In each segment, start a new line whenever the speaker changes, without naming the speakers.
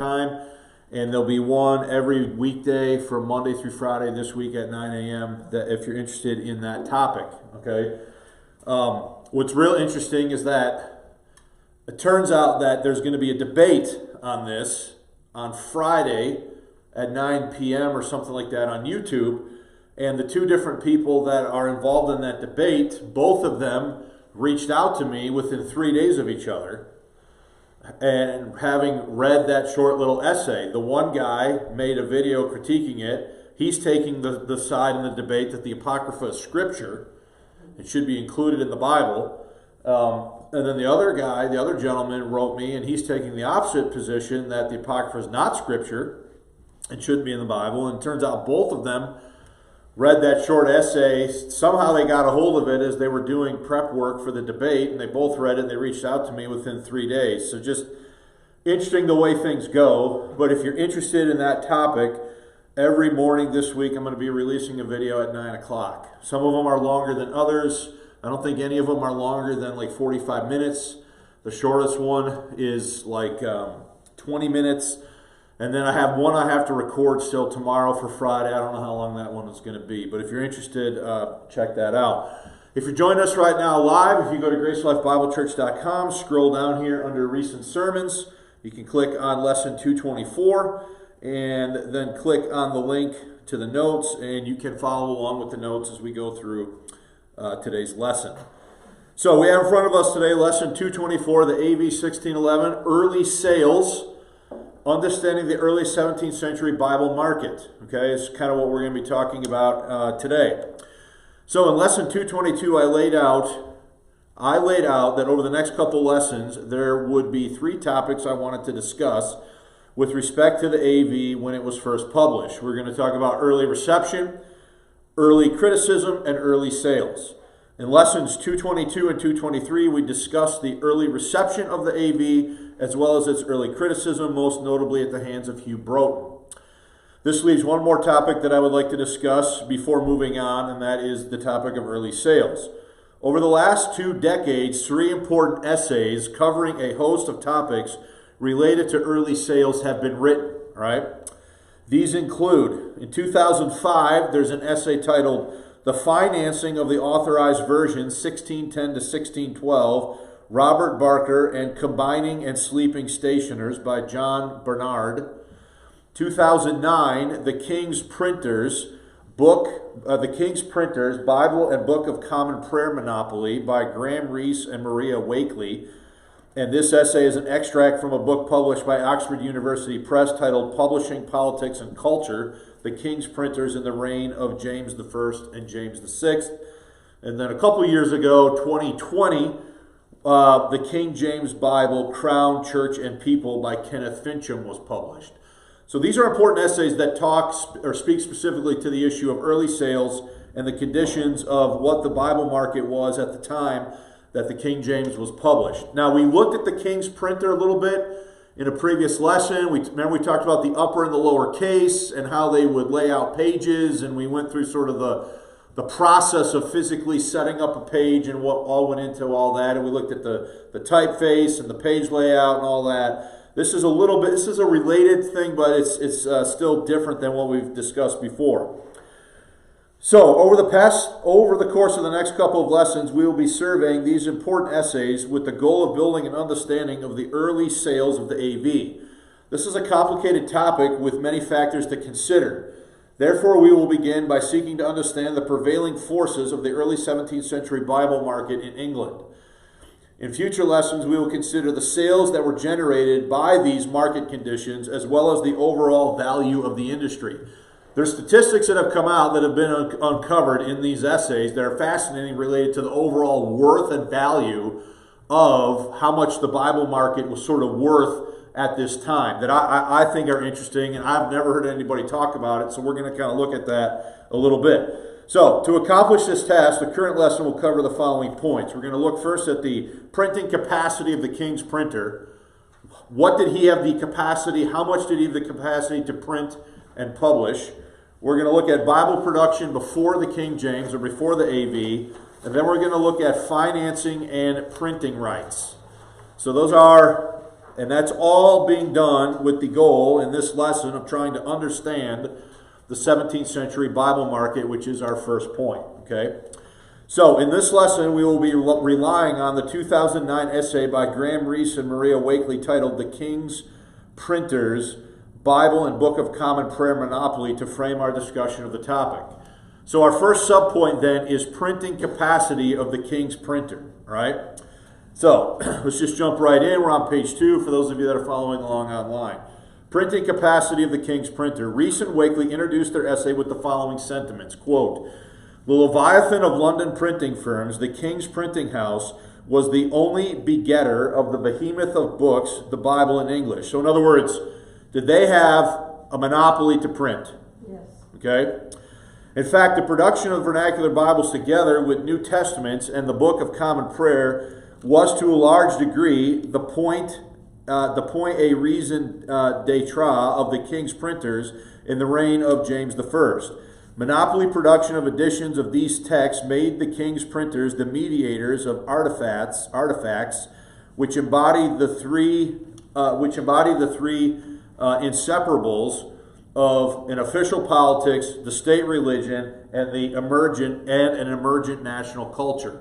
time. And there'll be one every weekday from Monday through Friday this week at 9 a.m. that if you're interested in that topic, okay? What's real interesting is that it turns out that there's going to be a debate on this on Friday at 9 p.m. or something like that on YouTube. And the two different people that are involved in that debate, both of them reached out to me within 3 days of each other. And having read that short little essay, the one guy made a video critiquing it. He's taking the side in the debate that the Apocrypha is Scripture. It should be included in the Bible. And then the other guy, the other gentleman, wrote me, and he's taking the opposite position that the Apocrypha is not Scripture. It shouldn't be in the Bible. And it turns out both of them read that short essay. Somehow they got a hold of it as they were doing prep work for the debate, and they both read it, and they reached out to me within 3 days. So just interesting the way things go. But if you're interested in that topic, every morning this week I'm going to be releasing a video at 9 o'clock. Some of them are longer than others. I don't think any of them are longer than like 45 minutes. The shortest one is like 20 minutes. And then I have one I have to record still tomorrow for Friday. I don't know how long that one is going to be. But if you're interested, check that out. If you're joining us right now live, if you go to gracelifebiblechurch.com, scroll down here under Recent Sermons. You can click on Lesson 224 and then click on the link to the notes. And you can follow along with the notes as we go through today's lesson. So we have in front of us today Lesson 224, the AV 1611, Early Sales. Understanding the early 17th century Bible market. Okay, it's kind of what we're going to be talking about today. So in lesson 222, I laid out that over the next couple lessons, there would be 3 topics I wanted to discuss with respect to the AV when it was first published. We're going to talk about early reception, early criticism, and early sales. In lessons 222 and 223, we discussed the early reception of the AV as well as its early criticism, most notably at the hands of Hugh Broughton. This leaves one more topic that I would like to discuss before moving on, and that is the topic of early sales. Over the last 2 decades, 3 important essays covering a host of topics related to early sales have been written. All right? These include, in 2005, there's an essay titled The Financing of the Authorized Version, 1610 to 1612, Robert Barker and Combining and Sleeping Stationers by John Bernard. 2009, The King's Printers, Bible and Book of Common Prayer Monopoly by Graham Reese and Maria Wakely. And this essay is an extract from a book published by Oxford University Press titled Publishing, Politics, and Culture, The King's Printers in the Reign of James I and James VI. And then a couple years ago, 2020, the King James Bible, Crown, Church, and People by Kenneth Fincham was published. So these are important essays that talk or speak specifically to the issue of early sales and the conditions of what the Bible market was at the time that the King James was published. Now, we looked at the King's printer a little bit in a previous lesson. Remember we talked about the upper and the lower case and how they would lay out pages, and we went through sort of the process of physically setting up a page and what all went into all that. And we looked at the typeface and the page layout and all that. This is a related thing, but it's still different than what we've discussed before. So over the course of the next couple of lessons, we will be surveying these important essays with the goal of building an understanding of the early sales of the AV. This is a complicated topic with many factors to consider. Therefore, we will begin by seeking to understand the prevailing forces of the early 17th century Bible market in England. In future lessons, we will consider the sales that were generated by these market conditions as well as the overall value of the industry. There's statistics that have come out that have been uncovered in these essays that are fascinating related to the overall worth and value of how much the Bible market was sort of worth at this time that I think are interesting, and I've never heard anybody talk about it, so we're going to kind of look at that a little bit. So, to accomplish this task, the current lesson will cover the following points. We're going to look first at the printing capacity of the King's printer. What did he have the capacity? How much did he have the capacity to print and publish? We're going to look at Bible production before the King James or before the AV, and then we're going to look at financing and printing rights. So those are And that's all being done with the goal in this lesson of trying to understand the 17th century Bible market, which is our first point. Okay? So in this lesson, we will be relying on the 2009 essay by Graham Reese and Maria Wakely titled The King's Printers, Bible and Book of Common Prayer Monopoly to frame our discussion of the topic. So our first subpoint then is printing capacity of the King's printer. All right? So let's just jump right in. We're on page 2 for those of you that are following along online. Printing capacity of the King's printer. Reese and Wakely introduced their essay with the following sentiments. Quote, "The Leviathan of London printing firms, the King's Printing House, was the only begetter of the behemoth of books, the Bible in English." So in other words, did they have a monopoly to print?
Yes.
Okay? In fact, the production of vernacular Bibles together with New Testaments and the Book of Common Prayer was to a large degree the point a raison d'etre of the King's printers in the reign of James I. Monopoly production of editions of these texts made the King's printers the mediators of artifacts which embody the three inseparables of an official politics, the state religion, and an emergent national culture.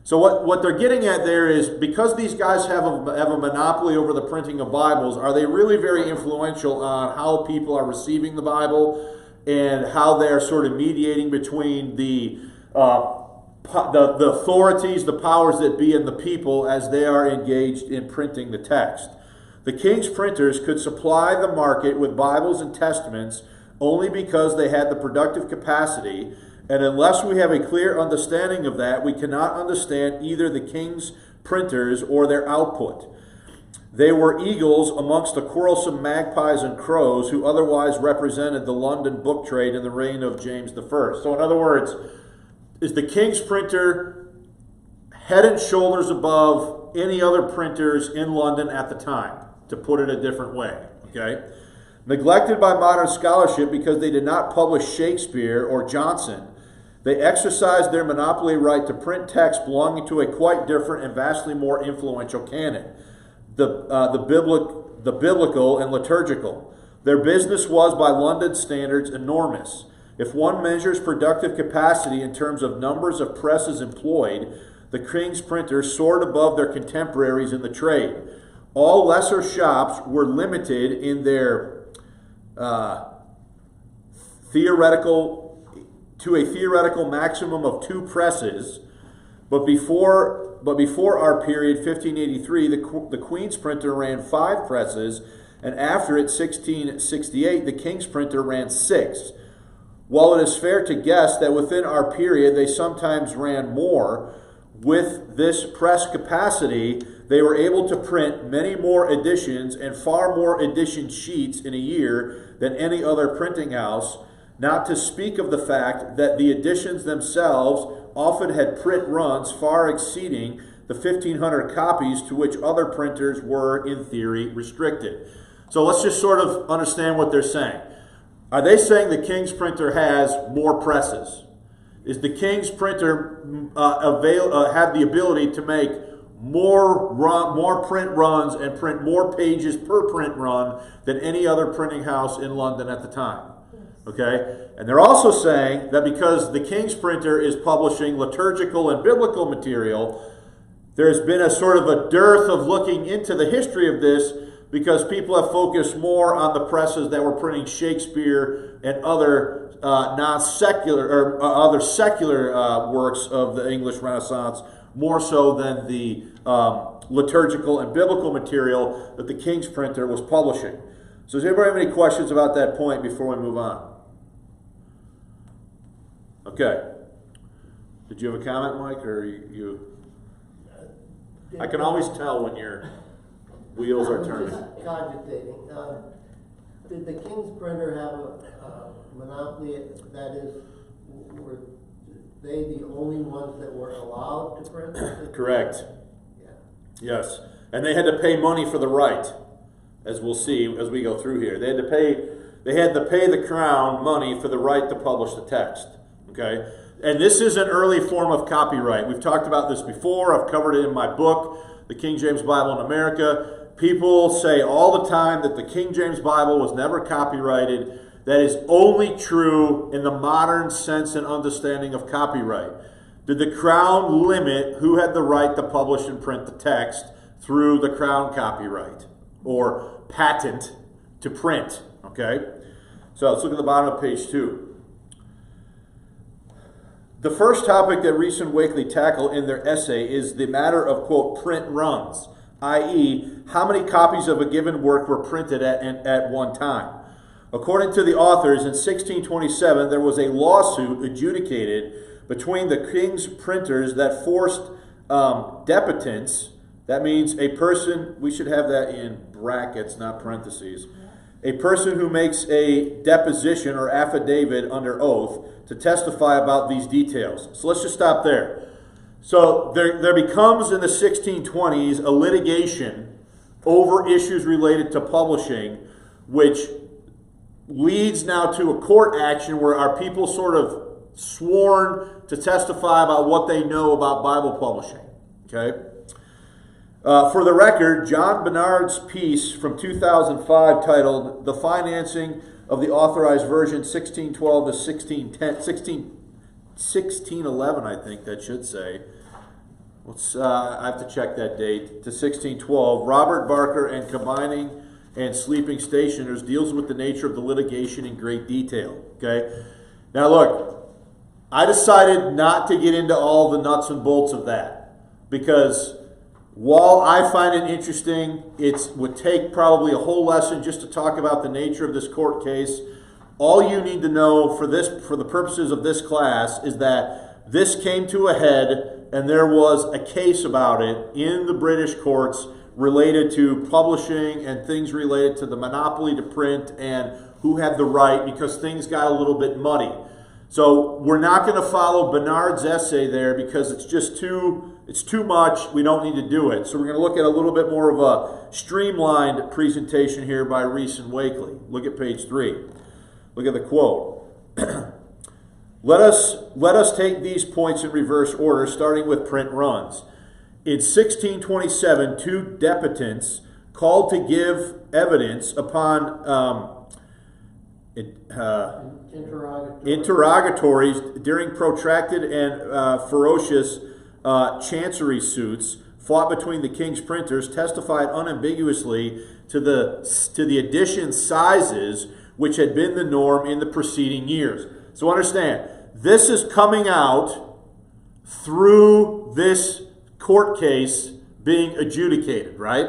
So what they're getting at there is, because these guys have a monopoly over the printing of Bibles, are they really very influential on how people are receiving the Bible and how they're sort of mediating between the authorities, the powers that be, and the people as they are engaged in printing the text? The King's printers could supply the market with Bibles and Testaments only because they had the productive capacity, and unless we have a clear understanding of that, we cannot understand either the King's printers or their output. They were eagles amongst the quarrelsome magpies and crows who otherwise represented the London book trade in the reign of James I. So in other words, is the King's printer head and shoulders above any other printers in London at the time, to put it a different way, okay? Neglected by modern scholarship because they did not publish Shakespeare or Johnson, they exercised their monopoly right to print texts belonging to a quite different and vastly more influential canon, the biblical and liturgical. Their business was, by London standards, enormous. If one measures productive capacity in terms of numbers of presses employed, the King's printers soared above their contemporaries in the trade. All lesser shops were limited in their to a theoretical maximum of 2 presses, but before our period, 1583, the Queen's printer ran 5 presses, and after it, 1668, the King's printer ran 6. While it is fair to guess that within our period they sometimes ran more, with this press capacity, they were able to print many more editions and far more edition sheets in a year than any other printing house, not to speak of the fact that the editions themselves often had print runs far exceeding the 1,500 copies to which other printers were, in theory, restricted. So let's just sort of understand what they're saying. Are they saying the King's printer has more presses? Is the King's printer have the ability to make more print runs and print more pages per print run than any other printing house in London at the time? Okay? And they're also saying that because the King's printer is publishing liturgical and biblical material, there's been a sort of a dearth of looking into the history of this, because people have focused more on the presses that were printing Shakespeare and other non-secular or other secular works of the English Renaissance, more so than the liturgical and biblical material that the King's printer was publishing. So does anybody have any questions about that point before we move on? Okay. Did you have a comment, Mike, or you? I can always tell when your wheels are turning.
Just cogitating. Did the King's printer have a monopoly? That is, were they the only ones that were allowed to print?
Correct.
Yeah.
Yes, and they had to pay money for the right, as we'll see as we go through here. They had to pay the crown money for the right to publish the text. Okay, and this is an early form of copyright. We've talked about this before. I've covered it in my book, The King James Bible in America. people say all the time that the King James Bible was never copyrighted. That is only true in the modern sense and understanding of copyright. Did the Crown limit who had the right to publish and print the text through the Crown copyright or patent to print? Okay, so let's look at the bottom of page 2. The first topic that Rees and Wakely tackle in their essay is the matter of, quote, print runs, i.e., how many copies of a given work were printed at one time. According to the authors, in 1627, there was a lawsuit adjudicated between the king's printers that forced deputants, that means a person, we should have that in brackets, not parentheses, a person who makes a deposition or affidavit under oath to testify about these details. So let's just stop there. So there becomes in the 1620s a litigation over issues related to publishing, which leads now to a court action where our people sort of sworn to testify about what they know about Bible publishing. Okay? For the record, John Bernard's piece from 2005 titled "The Financing of the Authorized Version 1612 to 1611, I think that should say. I have to check that date, to 1612. Robert Barker and Combining and Sleeping Stationers deals with the nature of the litigation in great detail. Okay? Now look, I decided not to get into all the nuts and bolts of that because while I find it interesting, it would take probably a whole lesson just to talk about the nature of this court case. All you need to know for the purposes of this class is that this came to a head and there was a case about it in the British courts related to publishing and things related to the monopoly to print and who had the right, because things got a little bit muddy. So we're not going to follow Bernard's essay there because it's just too much. We don't need to do it. So we're going to look at a little bit more of a streamlined presentation here by Rees and Wakely. Look at page 3. Look at the quote. Let us take these points in reverse order, starting with print runs. In 1627, two deputants called to give evidence upon interrogatories during protracted and ferocious chancery suits fought between the king's printers testified unambiguously to the edition sizes which had been the norm in the preceding years. So understand, this is coming out through this court case being adjudicated, right?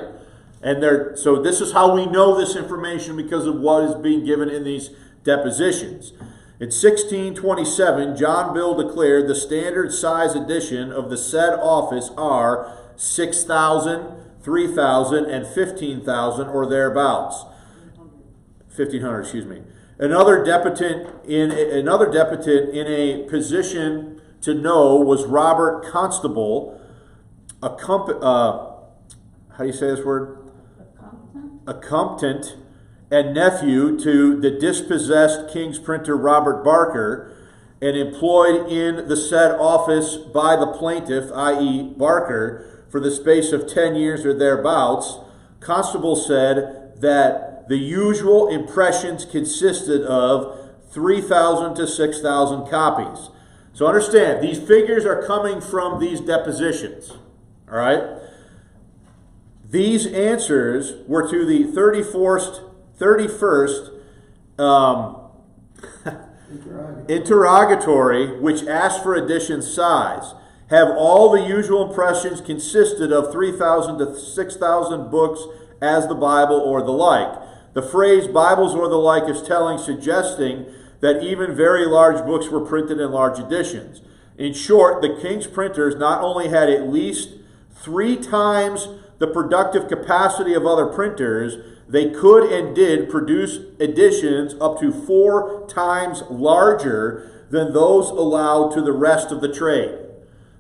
And so this is how we know this information because of what is being given in these depositions. In 1627, John Bill declared the standard size edition of the said office are 6,000, 3,000, and 15,000 or thereabouts. 1,500, excuse me. Another deputant in a position to know was Robert Constable, how do you say this word? Accomptant and nephew to the dispossessed king's printer Robert Barker, and employed in the said office by the plaintiff, i.e. Barker, for the space of 10 years or thereabouts. Constable said that the usual impressions consisted of 3,000 to 6,000 copies. So understand, these figures are coming from these depositions. All right? These answers were to the 31st interrogatory, which asked for edition size. Have all the usual impressions consisted of 3,000 to 6,000 books as the Bible or the like? The phrase Bibles or the like is telling, suggesting that even very large books were printed in large editions. In short, the king's printers not only had at least 3 times the productive capacity of other printers, they could and did produce editions up to 4 times larger than those allowed to the rest of the trade.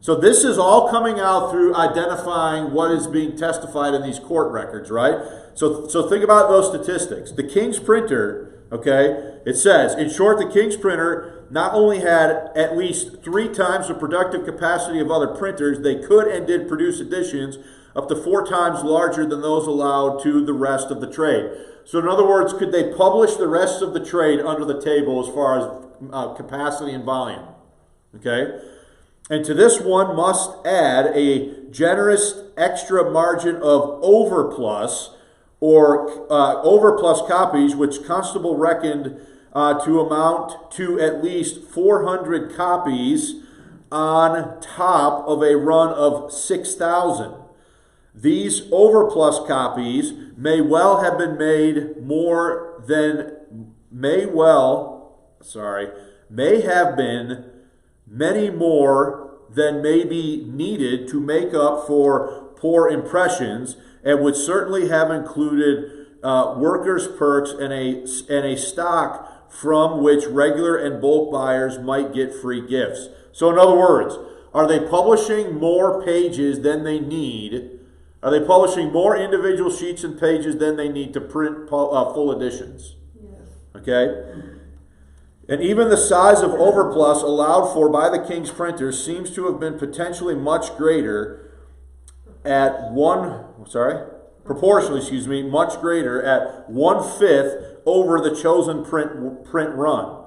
So this is all coming out through identifying what is being testified in these court records, right? So think about those statistics. The king's printer, okay, it says, in short, the king's printer not only had at least 3 times the productive capacity of other printers, they could and did produce editions up to 4 times larger than those allowed to the rest of the trade. So in other words, could they publish the rest of the trade under the table as far as capacity and volume? Okay? And to this one must add a generous extra margin of overplus, or overplus copies, which Constable reckoned to amount to at least 400 copies on top of a run of 6,000. These overplus copies may well have been made more than, may have been many more than may be needed to make up for poor impressions, and would certainly have included workers' perks and a stock from which regular and bulk buyers might get free gifts. So in other words, are they publishing more pages than they need? Are they publishing more individual sheets and pages than they need to print full editions? Yes. Okay? And even the size of overplus allowed for by the king's printers seems to have been potentially much greater at much greater at 1/5 over the chosen print run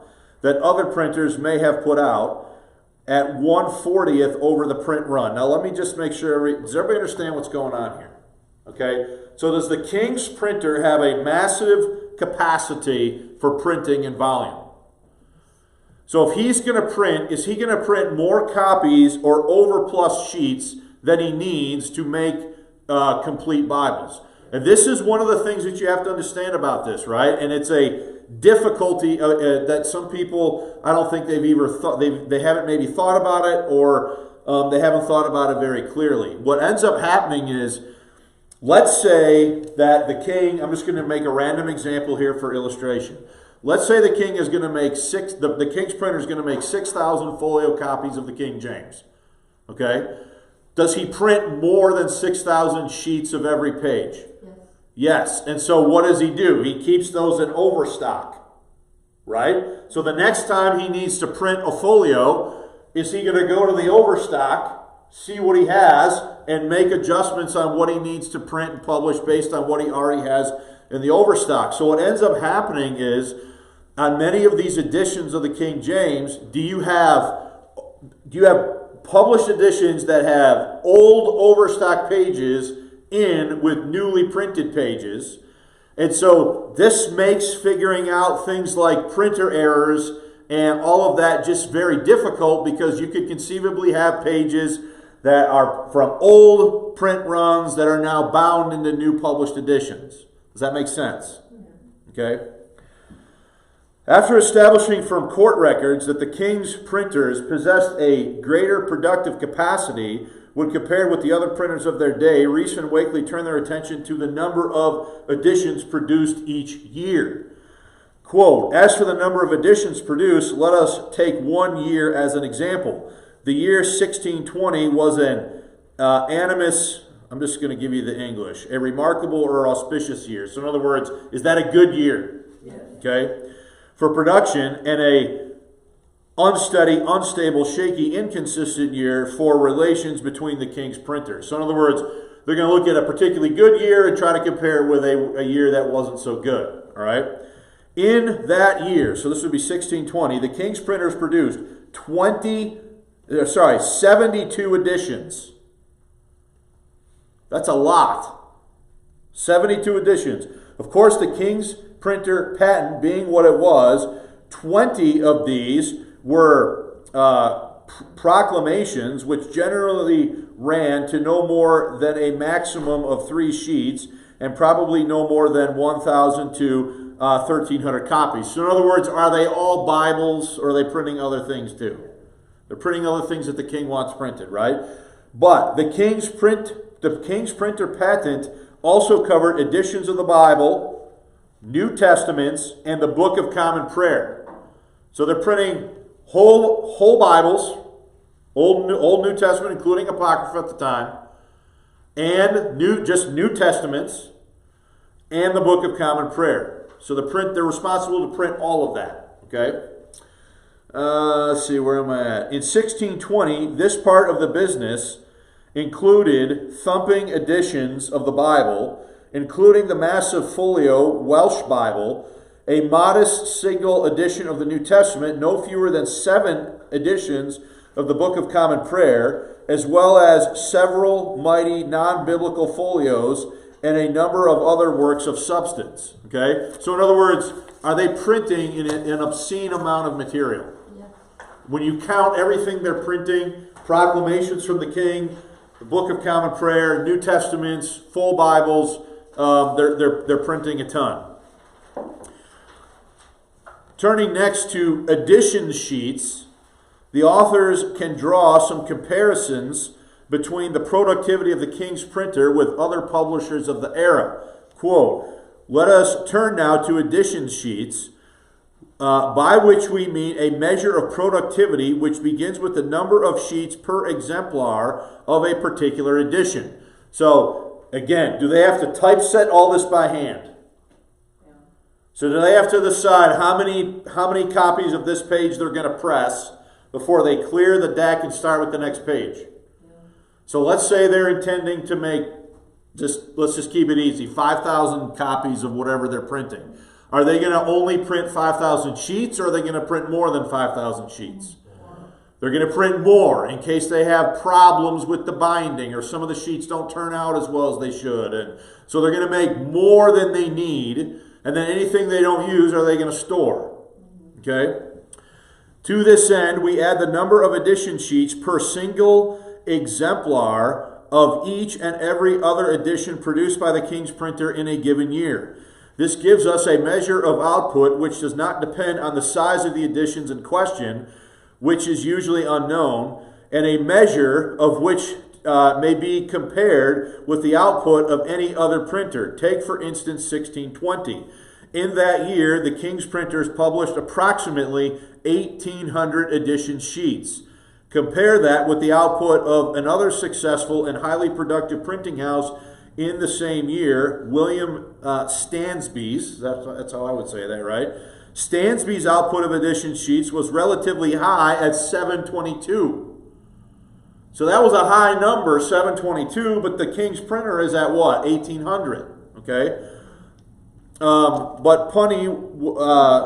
that other printers may have put out, at 1/40th over the print run. Now let me just make sure, does everybody understand what's going on here? Okay, so does the king's printer have a massive capacity for printing and volume? So if he's going to print, is he going to print more copies or overplus sheets than he needs to make complete Bibles? And this is one of the things that you have to understand about this, right? And it's a difficulty that some people, I don't think they've either thought, they haven't maybe thought about it, or they haven't thought about it very clearly. What ends up happening is, let's say that the king, I'm just going to make a random example here for illustration. Let's say the king is going to make the king's printer is going to make 6,000 folio copies of the King James. Okay? Does he print more than 6,000 sheets of every page? Yes. And so what does he do? He keeps those in overstock, right? So the next time he needs to print a folio, is he going to go to the overstock, see what he has, and make adjustments on what he needs to print and publish based on what he already has in the overstock? So what ends up happening is, on many of these editions of the King James, do you have published editions that have old overstock pages in with newly printed pages? And so this makes figuring out things like printer errors and all of that just very difficult, because you could conceivably have pages that are from old print runs that are now bound into new published editions. Does that make sense? Okay. After establishing from court records that the king's printers possessed a greater productive capacity when compared with the other printers of their day, Reese and Wakely turned their attention to the number of editions produced each year. Quote, as for the number of editions produced, let us take 1 year as an example. The year 1620 was an animus, I'm just going to give you the English, a remarkable or auspicious year. So in other words, is that a good year? Yes. Okay. For production, and a unsteady, unstable, shaky, inconsistent year for relations between the king's printers. So in other words, they're going to look at a particularly good year and try to compare it with a year that wasn't so good. All right. In that year, so this would be 1620, the king's printers produced 72 editions. That's a lot. 72 editions. Of course, the king's printer patent being what it was, 20 of these were proclamations, which generally ran to no more than a maximum of 3 sheets and probably no more than 1,000 to 1,300 copies. So in other words, are they all Bibles, or are they printing other things too? They're printing other things that the king wants printed, right? But the king's printer patent also covered editions of the Bible, New Testaments, and the Book of Common Prayer. So they're printing whole Bibles, Old New Testament, including Apocrypha at the time, and New Testaments, and the Book of Common Prayer. So they're responsible to print all of that. Okay. Let's see, where am I at? In 1620, this part of the business, included thumping editions of the Bible, including the massive folio Welsh Bible, a modest single edition of the New Testament, no fewer than 7 editions of the Book of Common Prayer, as well as several mighty non-biblical folios and a number of other works of substance. Okay? So in other words, are they printing an obscene amount of material? Yeah. When you count everything they're printing, proclamations from the king, the Book of Common Prayer, New Testaments, full Bibles, they're printing a ton. Turning next to edition sheets, the authors can draw some comparisons between the productivity of the king's printer with other publishers of the era. Quote, "Let us turn now to edition sheets, by which we mean a measure of productivity which begins with the number of sheets per exemplar of a particular edition." So, again, do they have to typeset all this by hand? Yeah. So do they have to decide how many copies of this page they're going to press before they clear the deck and start with the next page? Yeah. So let's say they're intending to make, let's just keep it easy, 5,000 copies of whatever they're printing. Are they going to only print 5,000 sheets, or are they going to print more than 5,000 sheets? They're going to print more in case they have problems with the binding or some of the sheets don't turn out as well as they should. And so they're going to make more than they need, and then anything they don't use are they going to store. Okay? To this end, we add the number of edition sheets per single exemplar of each and every other edition produced by the king's printer in a given year. This gives us a measure of output which does not depend on the size of the editions in question, which is usually unknown, and a measure of which may be compared with the output of any other printer. Take, for instance, 1620. In that year, the king's printers published approximately 1,800 edition sheets. Compare that with the output of another successful and highly productive printing house in the same year, William Stansby's. That's how I would say that, right? Stansby's output of edition sheets was relatively high at 722. So that was a high number, 722, but the king's printer is at what? 1,800. Okay? But punny,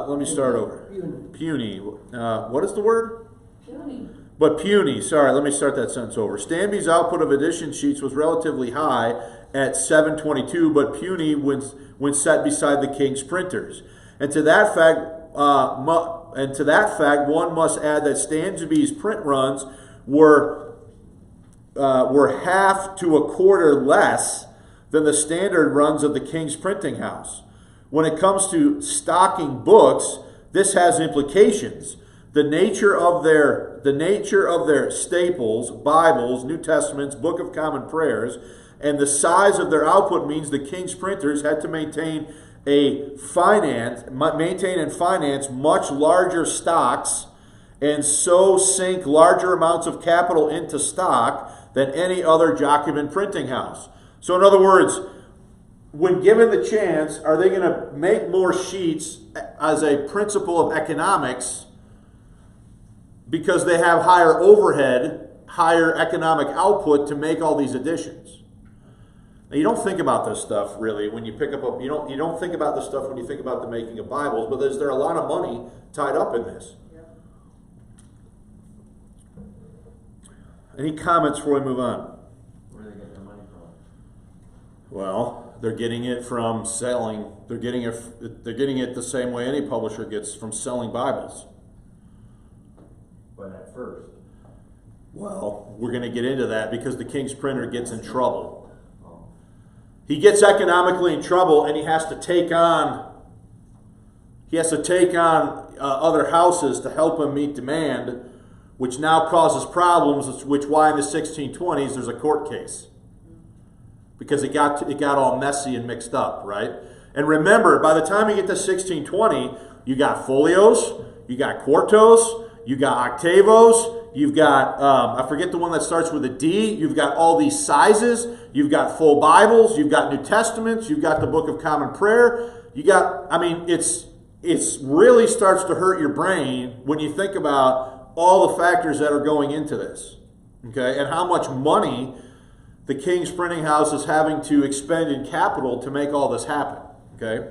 let me start over. Puny. What is the word? Puny. But puny, sorry, let me start that sentence over. Stansby's output of edition sheets was relatively high at 722, but puny when set beside the king's printers. And to that fact, one must add that Stansby's print runs were half to a quarter less than the standard runs of the king's printing house. When it comes to stocking books, this has implications. The nature of their staples, Bibles, New Testaments, Book of Common Prayers, and the size of their output means the king's printers had to maintain and finance much larger stocks, and so sink larger amounts of capital into stock than any other Jacobin printing house. So in other words, when given the chance, are they going to make more sheets as a principle of economics because they have higher overhead, higher economic output to make all these editions? Now, you don't think about this stuff really when you pick up you don't think about this stuff when you think about the making of Bibles, but is there a lot of money tied up in this? Yeah. Any comments before we move on?
Where do they get their money from?
Well, they're getting it from selling. They're getting it the same way any publisher gets, from selling Bibles.
But at first.
Well, we're going to get into that because the king's printer gets in trouble. He gets economically in trouble, and he has to take on other houses to help him meet demand, which now causes problems. Which why in the 1620s there's a court case, because it got all messy and mixed up, right? And remember, by the time you get to 1620, you got folios, you got quartos, you got octavos. You've got, I forget the one that starts with a D. You've got all these sizes. You've got full Bibles. You've got New Testaments. You've got the Book of Common Prayer. You got, I mean, it's really starts to hurt your brain when you think about all the factors that are going into this, okay? And how much money the King's Printing House is having to expend in capital to make all this happen. Okay?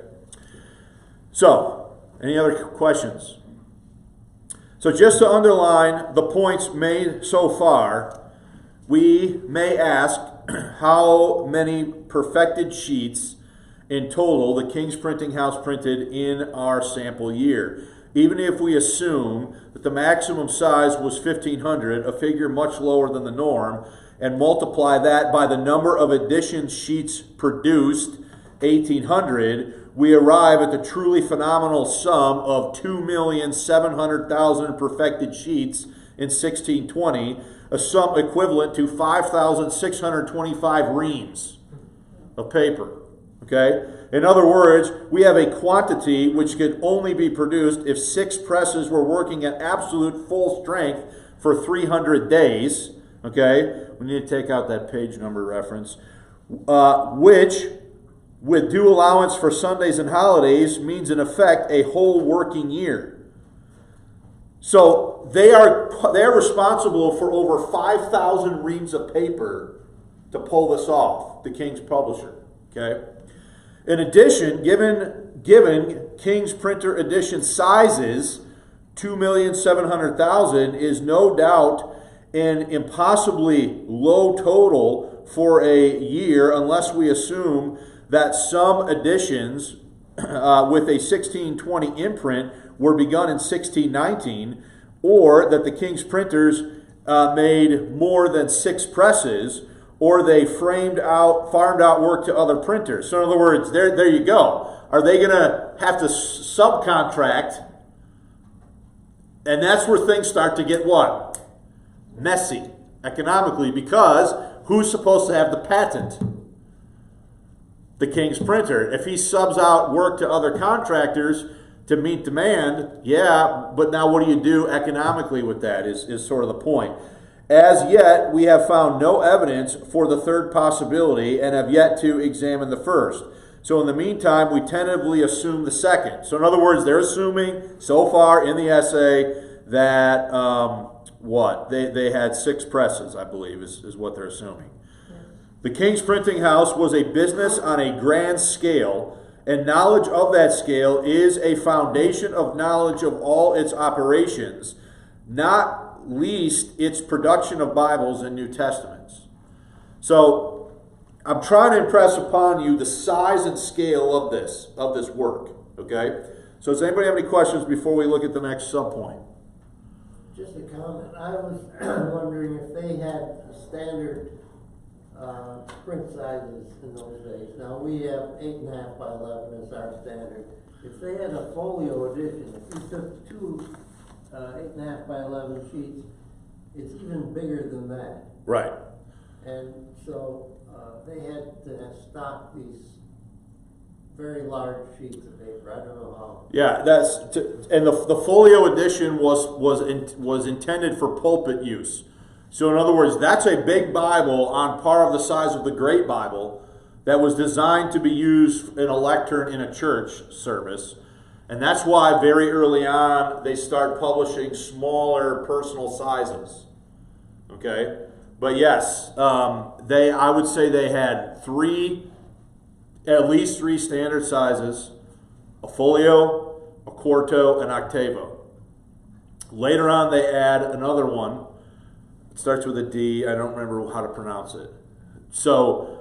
So, any other questions? So just to underline the points made so far, we may ask how many perfected sheets in total the King's Printing House printed in our sample year. Even if we assume that the maximum size was 1,500, a figure much lower than the norm, and multiply that by the number of edition sheets produced, 1,800, we arrive at the truly phenomenal sum of 2,700,000 perfected sheets in 1620, a sum equivalent to 5,625 reams of paper. Okay? In other words, we have a quantity which could only be produced if 6 presses were working at absolute full strength for 300 days. Okay? We need to take out that page number reference. Which, with due allowance for Sundays and holidays, means in effect a whole working year. So they're responsible for over 5,000 reams of paper to pull this off, the King's publisher. Okay? In addition, given King's printer edition sizes, 2,700,000 is no doubt an impossibly low total for a year, unless we assume that some editions with a 1620 imprint were begun in 1619, or that the King's printers made more than 6 presses, or they farmed out work to other printers. So in other words, there you go. Are they going to have to subcontract? And that's where things start to get what? Messy economically, because who's supposed to have the patent? The King's printer. If he subs out work to other contractors to meet demand, yeah, but now what do you do economically with that is sort of the point. As yet, we have found no evidence for the third possibility and have yet to examine the first. So in the meantime, we tentatively assume the second. So in other words, they're assuming so far in the essay that, they had 6 presses, I believe, is what they're assuming. The King's Printing House was a business on a grand scale, and knowledge of that scale is a foundation of knowledge of all its operations, not least its production of Bibles and New Testaments. So I'm trying to impress upon you the size and scale of this work. Okay? So does anybody have any questions before we look at the next subpoint?
Just a comment. I was wondering if they had standard print sizes in those days. Now we have 8.5 by 11 as our standard. If they had a folio edition, if you took 2 8.5 by 11 sheets, it's even bigger than that.
Right.
And so they had to stock these very large sheets of paper. I don't know how.
Yeah, and the folio edition was intended for pulpit use. So in other words, that's a big Bible on par of the size of the Great Bible that was designed to be used in a lectern in a church service. And that's why very early on they start publishing smaller personal sizes. Okay? But yes, I would say they had at least three standard sizes: a folio, a quarto, and octavo. Later on they add another one. It starts with a D. I don't remember how to pronounce it. So,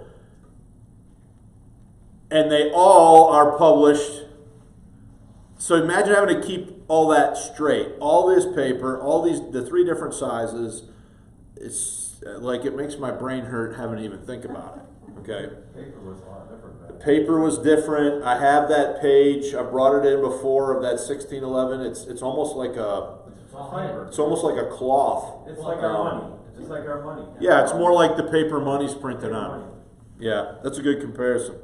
and they all are published. So imagine having to keep all that straight. All this paper, the 3 different sizes. It's like it makes my brain hurt having to even think about it. Okay.
Paper was a lot different.
The paper was different. I have that page. I brought it in before of that 1611. It's almost like a. It's almost like a cloth.
It's like our money. It's just like our money.
Yeah, it's more like the paper money's printed on. Yeah, that's a good comparison.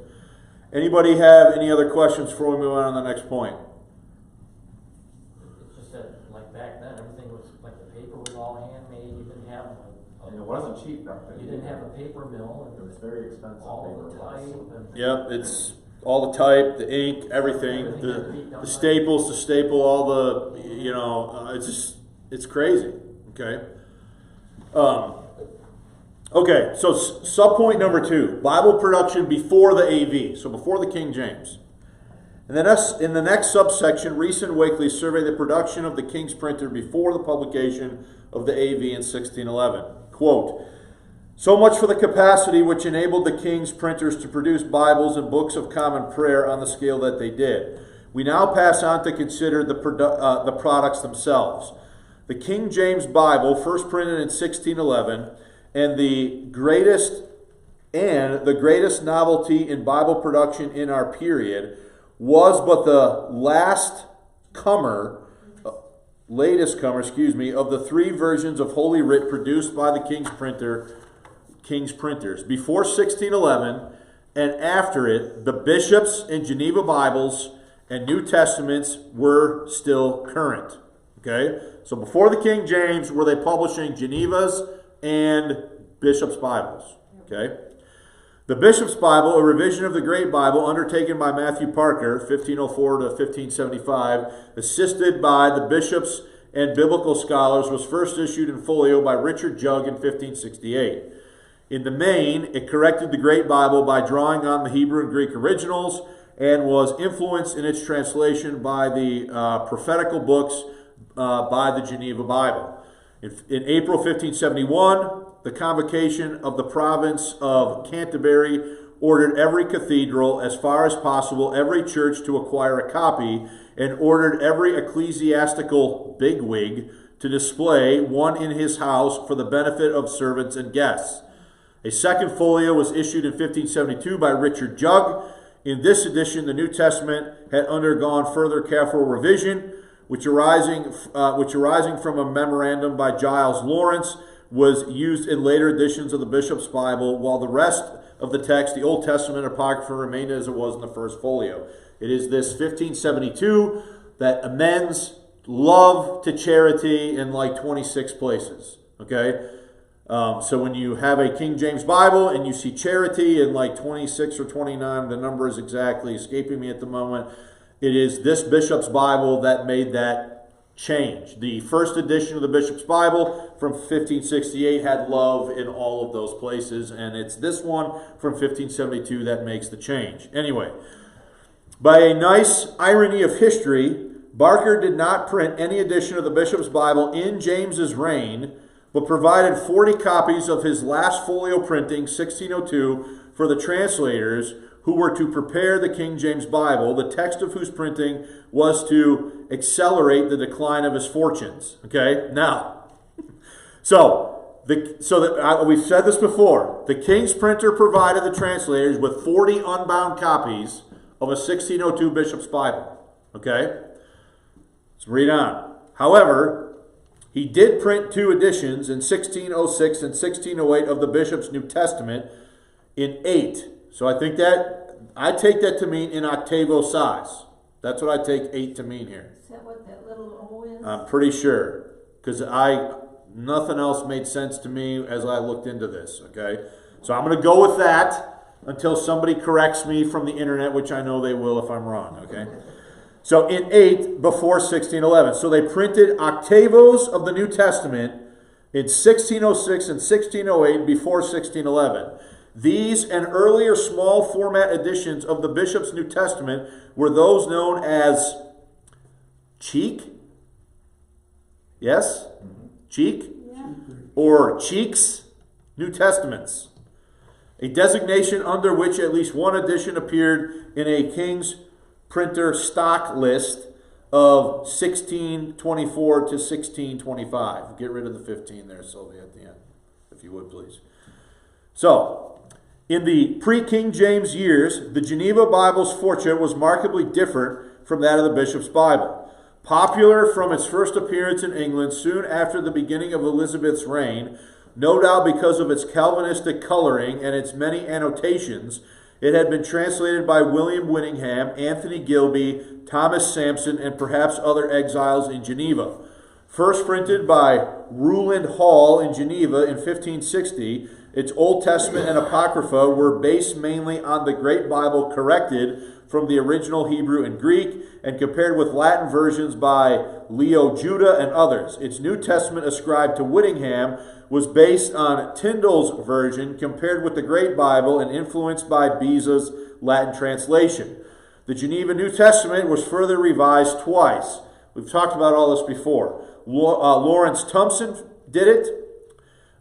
Anybody have any other questions before we move on to the next point?
It's just that, like back then, everything was like the paper was all handmade. You didn't have
And it wasn't cheap back then.
You didn't have a paper mill.
It was very expensive.
All
paper
the
was.
type. And
Yep, it's all the type, the ink, everything, the staples to staple all the, it's crazy. Okay. Okay, so subpoint number 2, Bible production before the AV, so before the King James. And then in the next subsection, Reese and Wakely survey the production of the King's printer before the publication of the AV in 1611. Quote, so much for the capacity which enabled the King's printers to produce Bibles and books of common prayer on the scale that they did. We now pass on to consider the products themselves. The King James Bible, first printed in 1611, and the greatest novelty in Bible production in our period, was but the latest comer, of the 3 versions of Holy Writ produced by the King's printers. Before 1611 and after it, the bishops and Geneva Bibles and New Testaments were still current. Okay? So before the King James, were they publishing Geneva's and Bishop's Bibles? Okay? The Bishop's Bible, a revision of the Great Bible undertaken by Matthew Parker, 1504 to 1575, assisted by the bishops and biblical scholars, was first issued in folio by Richard Jugg in 1568. In the main, it corrected the Great Bible by drawing on the Hebrew and Greek originals and was influenced in its translation by the prophetical books by the Geneva Bible. In April 1571, the Convocation of the Province of Canterbury ordered every cathedral, as far as possible, every church to acquire a copy, and ordered every ecclesiastical bigwig to display one in his house for the benefit of servants and guests. A second folio was issued in 1572 by Richard Jugg. In this edition, the New Testament had undergone further careful revision, which arising from a memorandum by Giles Lawrence, was used in later editions of the Bishop's Bible, while the rest of the text, the Old Testament Apocrypha, remained as it was in the first folio. It is this 1572 that amends love to charity in like 26 places. Okay? So when you have a King James Bible and you see charity in like 26 or 29, the number is exactly escaping me at the moment, it is this Bishop's Bible that made that change. The first edition of the Bishop's Bible from 1568 had love in all of those places, and it's this one from 1572 that makes the change. Anyway, by a nice irony of history, Barker did not print any edition of the Bishop's Bible in James's reign, but provided 40 copies of his last folio printing, 1602, for the translators who were to prepare the King James Bible, the text of whose printing was to accelerate the decline of his fortunes. Okay? Now, we've said this before. The King's printer provided the translators with 40 unbound copies of a 1602 Bishop's Bible. Okay? Let's read on. However, he did print 2 editions in 1606 and 1608 of the Bishop's New Testament in 8. So I take that to mean in octavo size. That's what I take 8 to mean here.
Is that what that little O is?
I'm pretty sure, because nothing else made sense to me as I looked into this. Okay, so I'm going to go with that until somebody corrects me from the internet, which I know they will if I'm wrong. Okay, so in 8 before 1611, so they printed octavos of the New Testament in 1606 and 1608 before 1611. These and earlier small format editions of the Bishop's New Testament were those known as cheek. Yes? Cheek?
Yeah.
Or Cheek's New Testaments. A designation under which at least one edition appeared in a King's printer stock list of 1624 to 1625. Get rid of the 15 there, Sylvia, at the end, if you would, please. So, in the pre-King James years, the Geneva Bible's fortune was markedly different from that of the Bishop's Bible. Popular from its first appearance in England soon after the beginning of Elizabeth's reign, no doubt because of its Calvinistic coloring and its many annotations, it had been translated by William Whittingham, Anthony Gilby, Thomas Sampson, and perhaps other exiles in Geneva. First printed by Rowland Hall in Geneva in 1560, its Old Testament and Apocrypha were based mainly on the Great Bible corrected from the original Hebrew and Greek, and compared with Latin versions by Leo Juda and others. Its New Testament ascribed to Whittingham was based on Tyndale's version, compared with the Great Bible, and influenced by Beza's Latin translation. The Geneva New Testament was further revised twice. We've talked about all this before. Lawrence Thompson did it,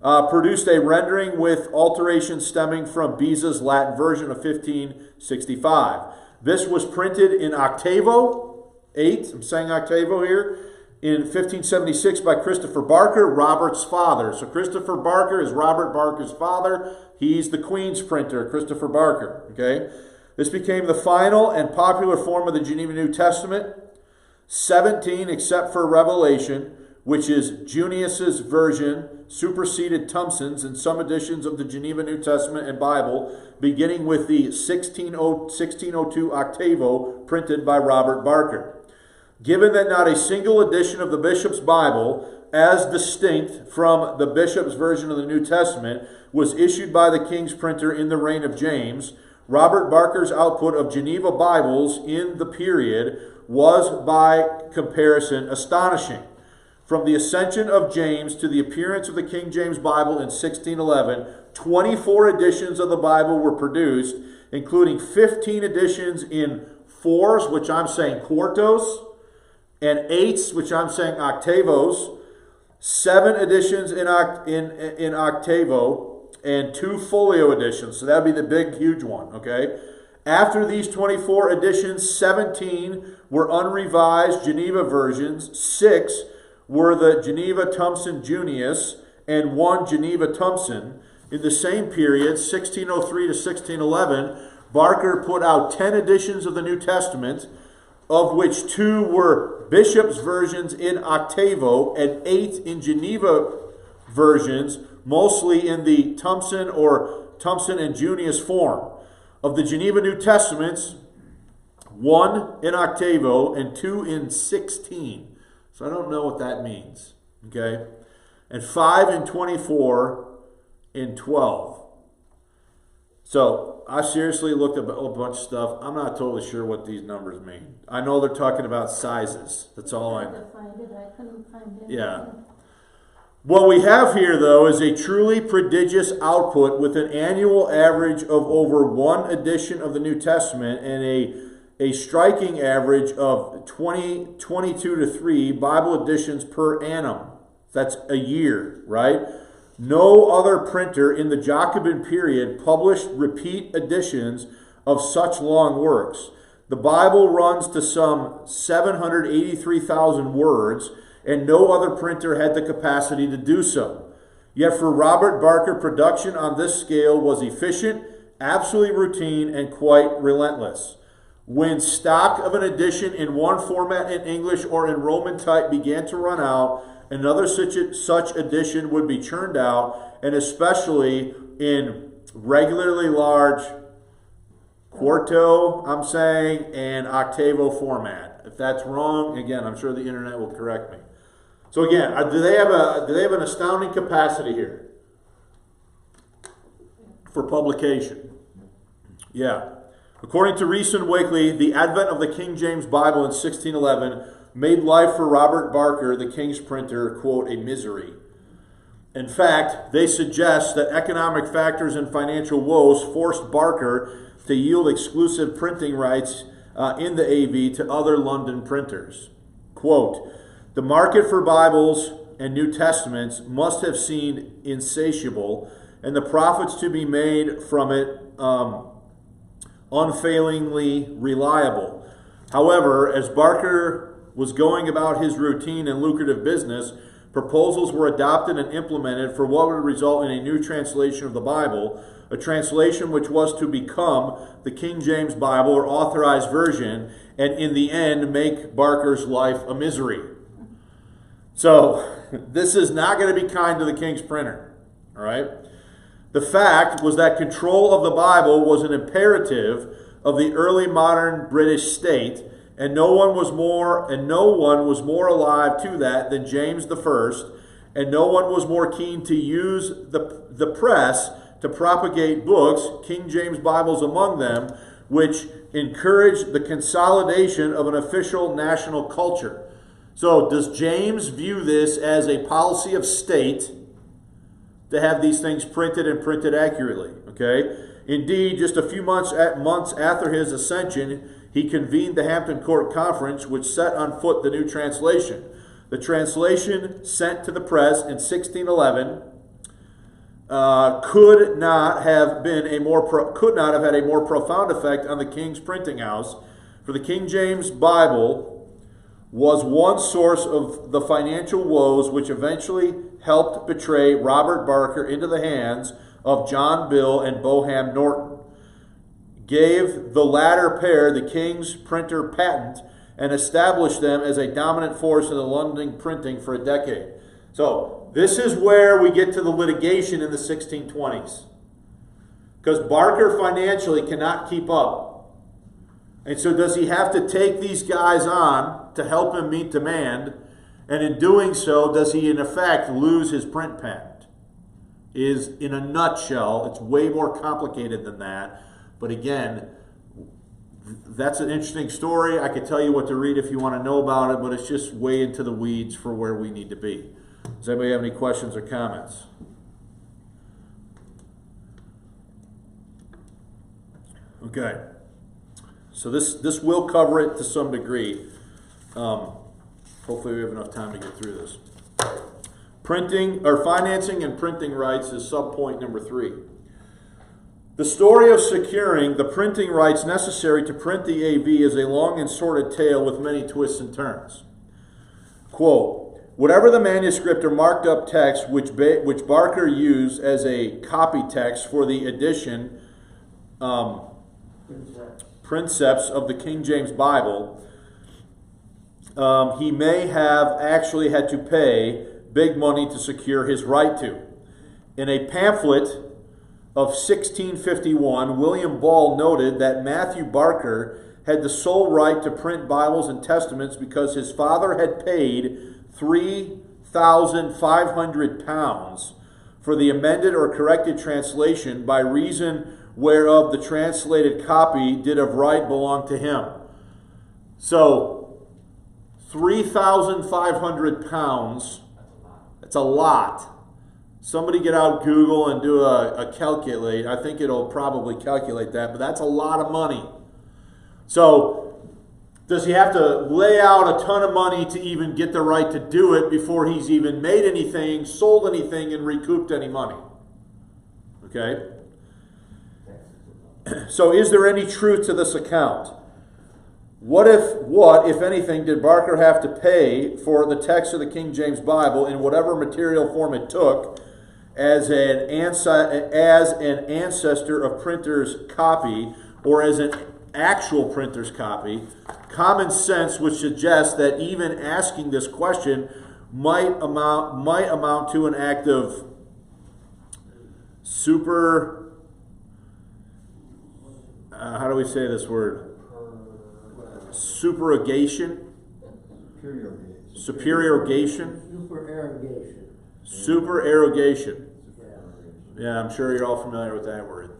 produced a rendering with alterations stemming from Beza's Latin version of 1565. This was printed in octavo, 8, I'm saying octavo here, in 1576 by Christopher Barker, Robert's father. So Christopher Barker is Robert Barker's father. He's the Queen's printer, Christopher Barker. Okay, this became the final and popular form of the Geneva New Testament. 17, except for Revelation, which is Junius's version, superseded Thompson's in some editions of the Geneva New Testament and Bible, beginning with the 1602 octavo printed by Robert Barker. Given that not a single edition of the Bishop's Bible, as distinct from the Bishop's version of the New Testament, was issued by the King's printer in the reign of James, Robert Barker's output of Geneva Bibles in the period was, by comparison, astonishing. From the ascension of James to the appearance of the King James Bible in 1611, 24 editions of the Bible were produced, including 15 editions in fours, which I'm saying quartos, and eights, which I'm saying octavos, 7 editions in octavo, and 2 folio editions. So that would be the big, huge one, okay? After these 24 editions, 17 were unrevised Geneva versions, 6 were the Geneva Thompson Junius, and 1 Geneva Thompson. In the same period, 1603 to 1611, Barker put out 10 editions of the New Testament, of which 2 were Bishop's versions in octavo and 8 in Geneva versions, mostly in the Thompson or Thompson and Junius form. Of the Geneva New Testaments, 1 in octavo and 2 in 16. So I don't know what that means, okay? And 5 in 24 in 12. So I seriously looked up a whole bunch of stuff. I'm not totally sure what these numbers mean. I know they're talking about sizes. That's all I know.
I couldn't find it.
Yeah. What we have here, though, is a truly prodigious output with an annual average of over 1 edition of the New Testament and a striking average of 22 to 3 Bible editions per annum. That's a year, right? No other printer in the Jacobin period published repeat editions of such long works. The Bible runs to some 783,000 words, and no other printer had the capacity to do so. Yet for Robert Barker, production on this scale was efficient, absolutely routine, and quite relentless. When stock of an edition in one format in English or in Roman type began to run out, another such edition would be churned out, and especially in regularly large quarto, I'm saying, and octavo format. If that's wrong, again, I'm sure the internet will correct me. So again, do they have an astounding capacity here for publication? Yeah. According to Rees and Wakely, the advent of the King James Bible in 1611 made life for Robert Barker, the King's printer, quote, a misery. In fact, they suggest that economic factors and financial woes forced Barker to yield exclusive printing rights in the AV to other London printers. Quote, the market for Bibles and New Testaments must have seemed insatiable, and the profits to be made from it unfailingly reliable. However, as Barker was going about his routine and lucrative business, proposals were adopted and implemented for what would result in a new translation of the Bible, a translation which was to become the King James Bible or Authorized Version, and in the end make Barker's life a misery. So, this is not going to be kind to the King's printer, all right? The fact was that control of the Bible was an imperative of the early modern British state, and no one was more alive to that than James I, and no one was more keen to use the press to propagate books, King James Bibles among them, which encouraged the consolidation of an official national culture. So does James view this as a policy of state to have these things printed and printed accurately? Okay. Indeed, just a few months after his ascension, he convened the Hampton Court Conference, which set on foot the new translation. The translation sent to the press in 1611 could not have had a more profound effect on the king's printing house, for the King James Bible was one source of the financial woes which eventually helped betray Robert Barker into the hands of John Bill and Boham Norton, gave the latter pair the king's printer patent, and established them as a dominant force in the London printing for a decade. So this is where we get to the litigation in the 1620s. Because Barker financially cannot keep up. And so does he have to take these guys on to help him meet demand? And in doing so, does he in effect lose his print patent? Is in a nutshell, it's way more complicated than that. But again, that's an interesting story. I could tell you what to read if you want to know about it, but it's just way into the weeds for where we need to be. Does anybody have any questions or comments? Okay. So this will cover it to some degree. Hopefully we have enough time to get through this. Printing or financing and printing rights is subpoint number 3. The story of securing the printing rights necessary to print the AV is a long and sordid tale with many twists and turns. Quote, whatever the manuscript or marked up text which Barker used as a copy text for the edition Princeps of the King James Bible, he may have actually had to pay big money to secure his right to. In a pamphlet of 1651, William Ball noted that Matthew Barker had the sole right to print Bibles and Testaments because his father had paid £3,500 for the amended or corrected translation, by reason whereof the translated copy did of right belong to him. So, £3,500, that's a lot. Somebody get out Google and do a calculate. I think it'll probably calculate that, but that's a lot of money. So, does he have to lay out a ton of money to even get the right to do it before he's even made anything, sold anything, and recouped any money? Okay? So is there any truth to this account? What, if anything, did Barker have to pay for the text of the King James Bible in whatever material form it took as an ancestor of printer's copy or as an actual printer's copy? Common sense would suggest that even asking this question might amount to an act of how do we say this word? Supererogation? Supererogation? Supererogation. Yeah, I'm sure you're all familiar with that word.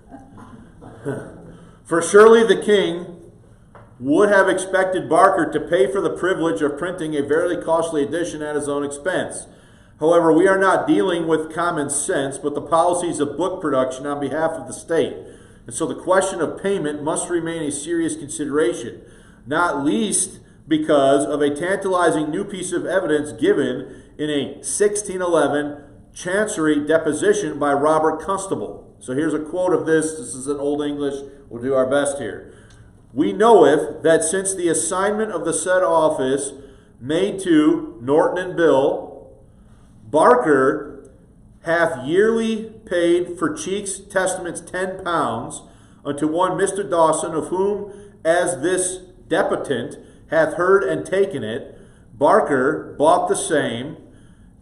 For surely the king would have expected Barker to pay for the privilege of printing a very costly edition at his own expense. However, we are not dealing with common sense, but the policies of book production on behalf of the state. And so the question of payment must remain a serious consideration, not least because of a tantalizing new piece of evidence given in a 1611 Chancery deposition by Robert Constable. So here's a quote of this. This is in Old English. We'll do our best here. We knoweth that since the assignment of the said office made to Norton and Bill, Barker hath yearly paid for Cheek's Testaments £10 unto one Mr. Dawson, of whom as this depotent hath heard and taken it, Barker bought the same,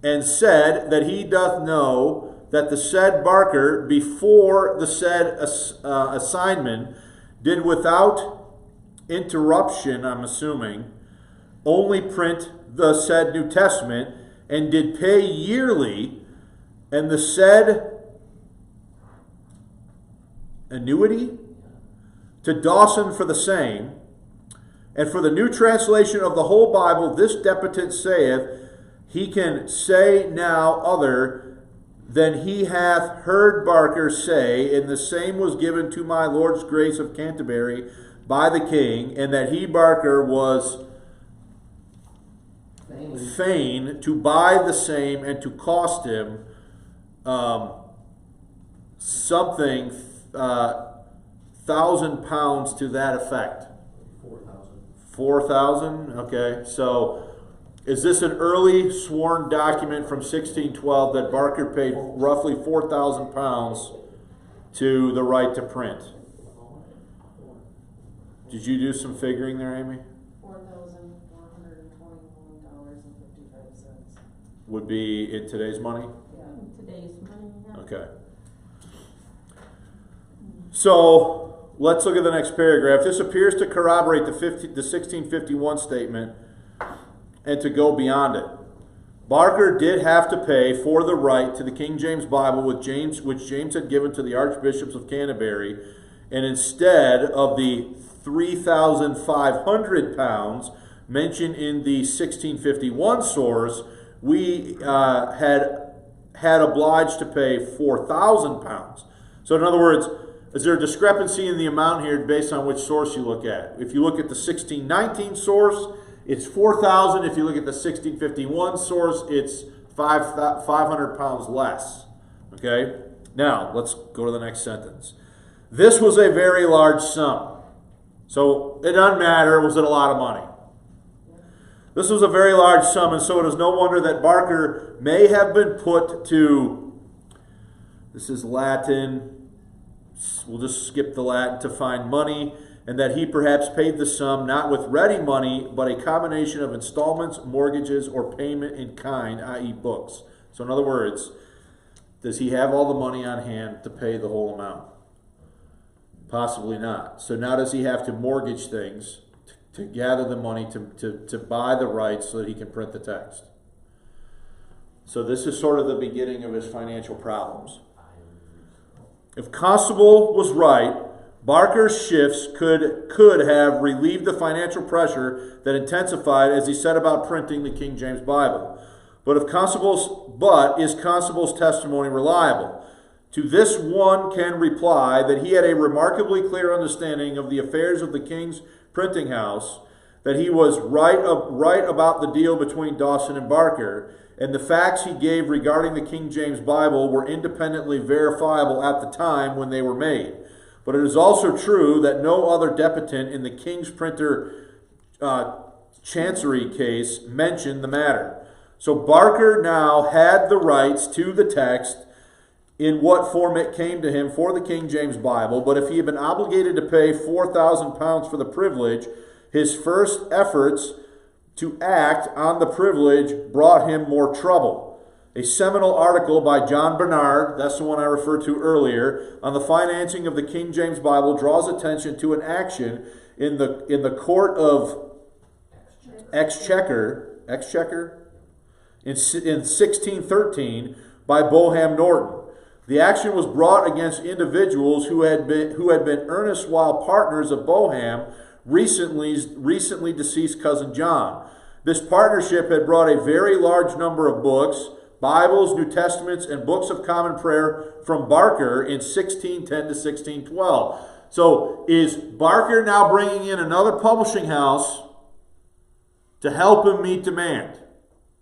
and said that he doth know that the said Barker, before the said assignment, did without interruption, I'm assuming, only print the said New Testament, and did pay yearly, and the said annuity to Dawson for the same. And for the new translation of the whole Bible, this debitant saith, he can say now other than he hath heard Barker say, and the same was given to my Lord's grace of Canterbury by the king, and that he, Barker, was fain to buy the same and to cost him something £1,000 to that effect. 4,000. Okay, so is this an early sworn document from 1612 that Barker paid roughly £4,000 to the right to print? Did you do some figuring there, Amy?
$4,421.55.
Would be in today's money?
Yeah, in today's money, yeah.
Okay. So let's look at the next paragraph. This appears to corroborate the 1651 statement and to go beyond it. Barker did have to pay for the right to the King James Bible which James had given to the archbishops of Canterbury, and instead of the £3,500 mentioned in the 1651 source, we had obliged to pay £4,000. So in other words, is there a discrepancy in the amount here based on which source you look at? If you look at the 1619 source, it's 4,000. If you look at the 1651 source, it's £500 less. Okay? Now, let's go to the next sentence. This was a very large sum. So it doesn't matter, was it a lot of money? This was a very large sum, and so it is no wonder that Barker may have been put to, this is Latin, we'll just skip the Latin, to find money, and that he perhaps paid the sum not with ready money, but a combination of installments, mortgages, or payment in kind, i.e. books. So in other words, does he have all the money on hand to pay the whole amount? Possibly not. So now does he have to mortgage things to gather the money to buy the rights so that he can print the text? So this is sort of the beginning of his financial problems. If Constable was right, Barker's shifts could have relieved the financial pressure that intensified as he set about printing the King James Bible. But is Constable's testimony reliable? To this one can reply that he had a remarkably clear understanding of the affairs of the King's printing house, that he was right about the deal between Dawson and Barker, and the facts he gave regarding the King James Bible were independently verifiable at the time when they were made. But it is also true that no other debitant in the King's Printer Chancery case mentioned the matter. So Barker now had the rights to the text in what form it came to him for the King James Bible, but if he had been obligated to pay £4,000 for the privilege, his first efforts to act on the privilege brought him more trouble. A seminal article by John Bernard, that's the one I referred to earlier, on the financing of the King James Bible draws attention to an action in the court of Exchequer in 1613 by Boham Norton. The action was brought against individuals who had been earnest while partners of Boham, recently deceased cousin John. This partnership had brought a very large number of books, Bibles, New Testaments, and books of common prayer from Barker in 1610 to 1612. So is Barker now bringing in another publishing house to help him meet demand?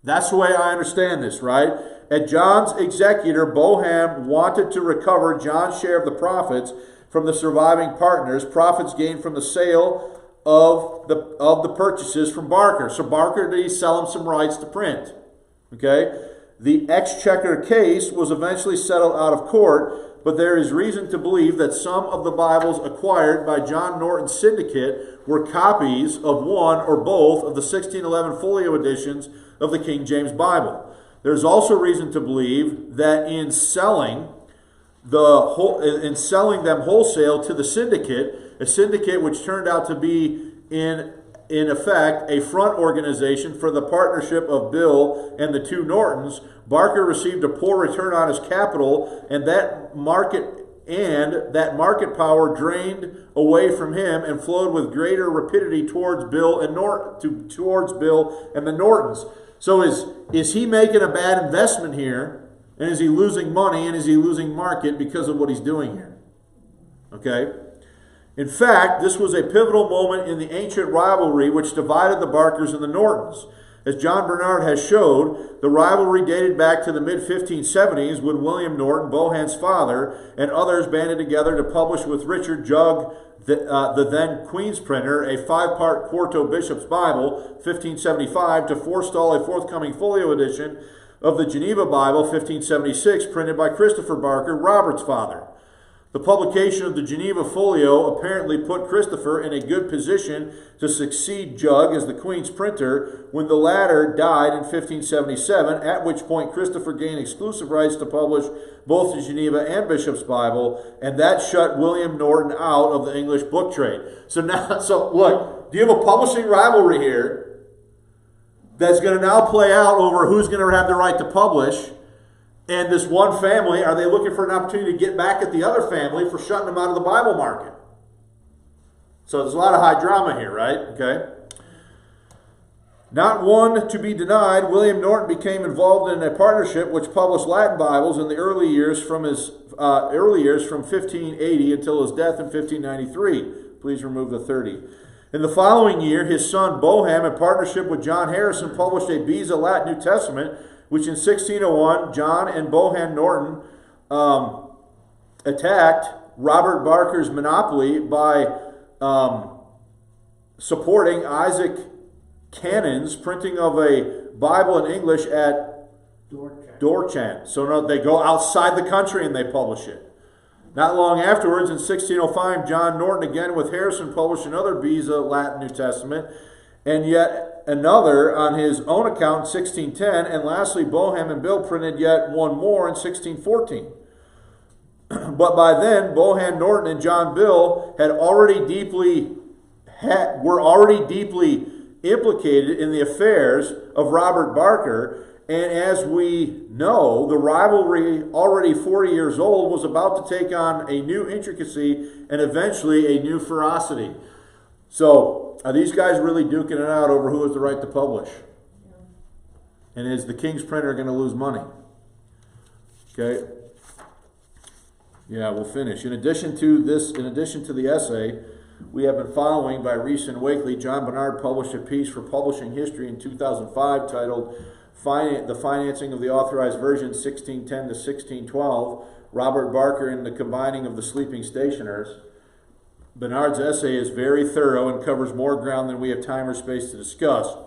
That's the way I understand this, right? At John's executor, Boham wanted to recover John's share of the profits from the surviving partners, profits gained from the sale of the purchases from Barker. So Barker, did he sell him some rights to print? Okay? The Exchequer case was eventually settled out of court, but there is reason to believe that some of the Bibles acquired by John Norton's syndicate were copies of one or both of the 1611 folio editions of the King James Bible. There's also reason to believe that in selling them wholesale to the syndicate, a syndicate which turned out to be in effect a front organization for the partnership of Bill and the two Nortons, Barker received a poor return on his capital, and that market and that market power drained away from him and flowed with greater rapidity towards Bill and the Nortons. So is he making a bad investment here? And is he losing money and is he losing market because of what he's doing here? Okay? In fact, this was a pivotal moment in the ancient rivalry which divided the Barkers and the Nortons. As John Bernard has showed, the rivalry dated back to the mid-1570s when William Norton, Bohan's father, and others banded together to publish with Richard Jugg, the then Queen's printer, a 5-part quarto Bishop's Bible, 1575, to forestall a forthcoming folio edition of the Geneva Bible, 1576, printed by Christopher Barker, Robert's father. The publication of the Geneva Folio apparently put Christopher in a good position to succeed Jugg as the Queen's printer when the latter died in 1577, at which point Christopher gained exclusive rights to publish both the Geneva and Bishop's Bible, and that shut William Norton out of the English book trade. So look, do you have a publishing rivalry here that's going to now play out over who's going to have the right to publish? And this one family, are they looking for an opportunity to get back at the other family for shutting them out of the Bible market? So there's a lot of high drama here, right? Okay. Not one to be denied, William Norton became involved in a partnership which published Latin Bibles in the early years from 1580 until his death in 1593. Please remove the 30. In the following year, his son Boham, in partnership with John Harrison, published a Beza Latin New Testament, which in 1601, John and Bohan Norton attacked Robert Barker's monopoly by supporting Isaac Cannon's printing of a Bible in English at Dorchan. So no, they go outside the country and they publish it. Not long afterwards, in 1605, John Norton, again with Harrison, published another Beza Latin New Testament, and yet another on his own account in 1610, and lastly, Boham and Bill printed yet one more in 1614. But by then, Bohan Norton and John Bill were already deeply implicated in the affairs of Robert Barker, and as we know, the rivalry, already 40 years old, was about to take on a new intricacy and eventually a new ferocity. So, are these guys really duking it out over who has the right to publish? And is the King's printer going to lose money? Okay. Yeah, we'll finish. In addition to the essay, we have been following by Reese and Wakely. John Bernard published a piece for Publishing History in 2005 titled The Financing of the Authorized Version 1610 to 1612, Robert Barker and the Combining of the Sleeping Stationers. Bernard's essay is very thorough and covers more ground than we have time or space to discuss.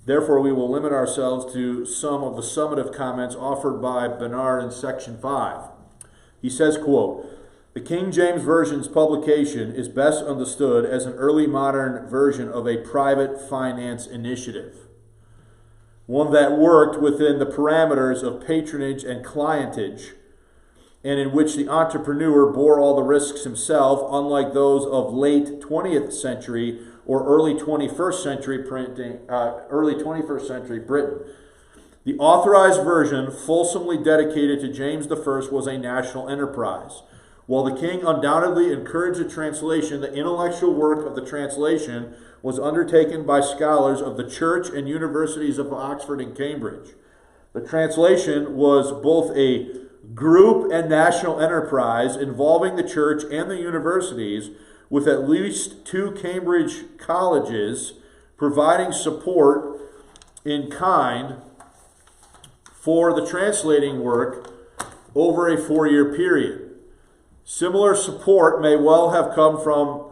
Therefore, we will limit ourselves to some of the summative comments offered by Bernard in Section 5. He says, quote, "The King James Version's publication is best understood as an early modern version of a private finance initiative, one that worked within the parameters of patronage and clientage, and in which the entrepreneur bore all the risks himself, unlike those of late 20th century or early 21st century Britain. The authorized version, fulsomely dedicated to James I, was a national enterprise. While the king undoubtedly encouraged the translation, the intellectual work of the translation was undertaken by scholars of the church and universities of Oxford and Cambridge. The translation was both a group and national enterprise involving the church and the universities, with at least 2 Cambridge colleges providing support in kind for the translating work over a 4-year period. Similar support may well have come from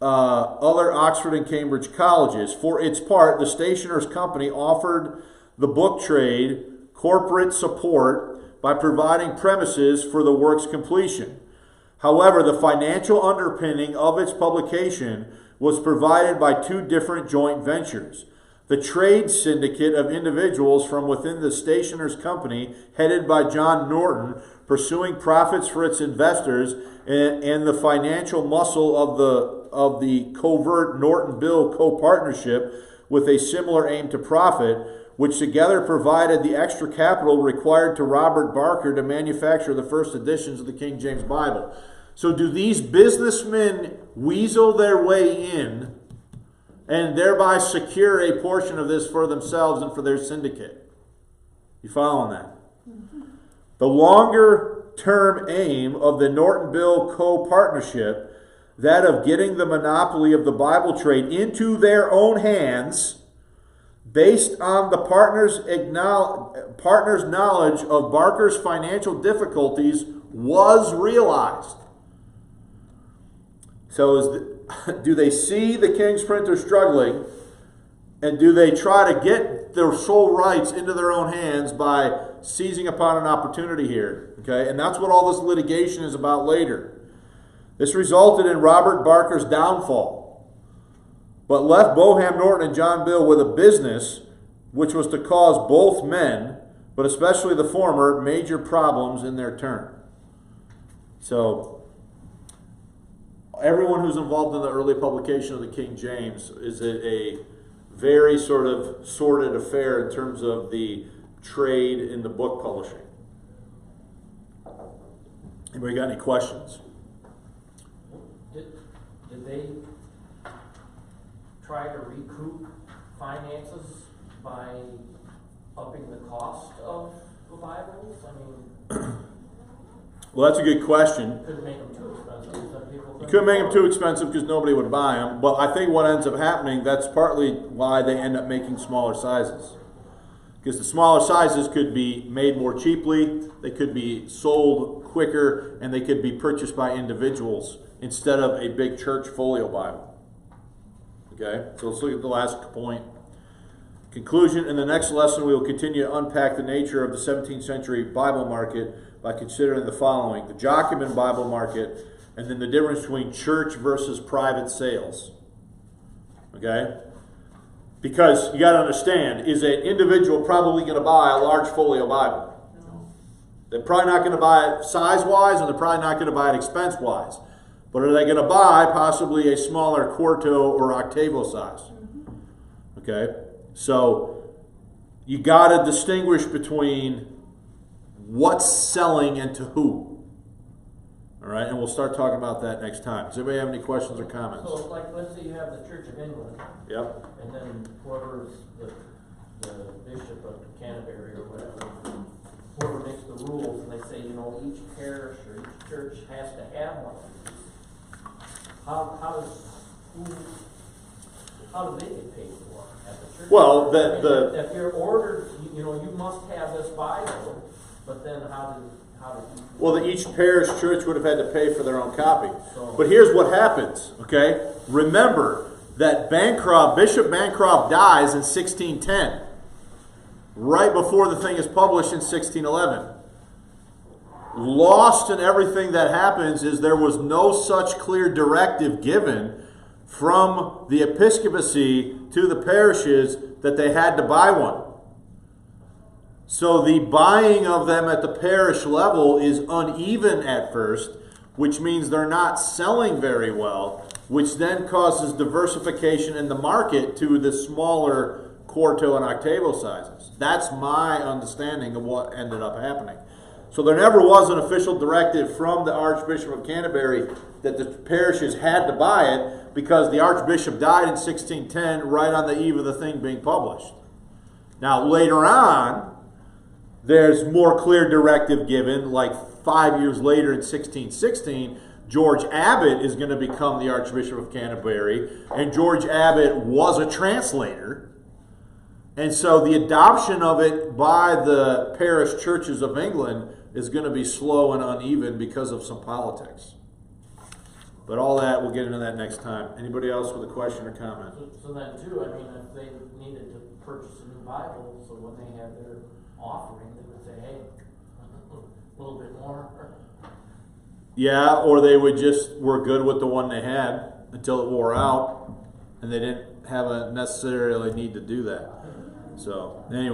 other Oxford and Cambridge colleges. For its part, the Stationers' Company offered the book trade corporate support by providing premises for the work's completion. However, the financial underpinning of its publication was provided by 2 different joint ventures. The trade syndicate of individuals from within the Stationers' Company, headed by John Norton, pursuing profits for its investors, and the financial muscle of the covert Norton-Bill co-partnership with a similar aim to profit, which together provided the extra capital required to Robert Barker to manufacture the first editions of the King James Bible. So do these businessmen weasel their way in and thereby secure a portion of this for themselves and for their syndicate? You following that? The longer-term aim of the Norton-Bill co-partnership, that of getting the monopoly of the Bible trade into their own hands, based on the partners' knowledge of Barker's financial difficulties, was realized. So do they see the King's printer struggling, and do they try to get their sole rights into their own hands by seizing upon an opportunity here? Okay, and that's what all this litigation is about later. This resulted in Robert Barker's downfall, but left Boham Norton and John Bill with a business which was to cause both men, but especially the former, major problems in their turn. So everyone who's involved in the early publication of the King James is a very sort of sordid affair in terms of the trade in the book publishing. Anybody got any questions?
Did they try to recoup finances by upping the cost of the Bibles? I mean,
Well, that's a good question.
couldn't make them too expensive. Some people
You couldn't make them too expensive because nobody would buy them. But I think what ends up happening, that's partly why they end up making smaller sizes. Because the smaller sizes could be made more cheaply, they could be sold quicker, and they could be purchased by individuals instead of a big church folio Bible. Okay, so let's look at the last point. Conclusion. In the next lesson, we will continue to unpack the nature of the 17th century Bible market by considering the following: the Jacobin Bible market, and then the difference between church versus private sales. Okay? Because you got to understand, is an individual probably going to buy a large folio Bible? No. They're probably not going to buy it size-wise, and they're probably not going to buy it expense-wise. But are they going to buy possibly a smaller quarto or octavo size? Okay? So you got to distinguish between what's selling and to who. All right, and we'll start talking about that next time. Does anybody have any questions or comments?
So, like, let's say you have the Church of England.
Yep.
And then whoever's the Bishop of Canterbury or whatever, whoever makes the rules, and they say, you know, each parish or each church has to have one of these. How do they get paid for at the church?
Well,
if you're ordered, you know, you must have this Bible, but then how did
well, each parish church would have had to pay for their own copy.
So,
but here's what happens, okay? Remember that Bishop Bancroft dies in 1610, right before the thing is published in 1611. Lost in everything that happens is there was no such clear directive given from the episcopacy to the parishes that they had to buy one. So the buying of them at the parish level is uneven at first, which means they're not selling very well, which then causes diversification in the market to the smaller quarto and octavo sizes. That's my understanding of what ended up happening. So there never was an official directive from the Archbishop of Canterbury that the parishes had to buy it, because the Archbishop died in 1610 right on the eve of the thing being published. Now later on, there's more clear directive given, like 5 years later in 1616, George Abbot is going to become the Archbishop of Canterbury, and George Abbot was a translator. And so the adoption of it by the parish churches of England is going to be slow and uneven because of some politics. But all that, we'll get into that next time. Anybody else with a question or comment?
So then too, I mean, if they needed to purchase a new Bible, so when they had their offering, they would say, hey, a little bit more.
Yeah, or they would just were good with the one they had until it wore out, and they didn't have a necessarily need to do that. So anyway.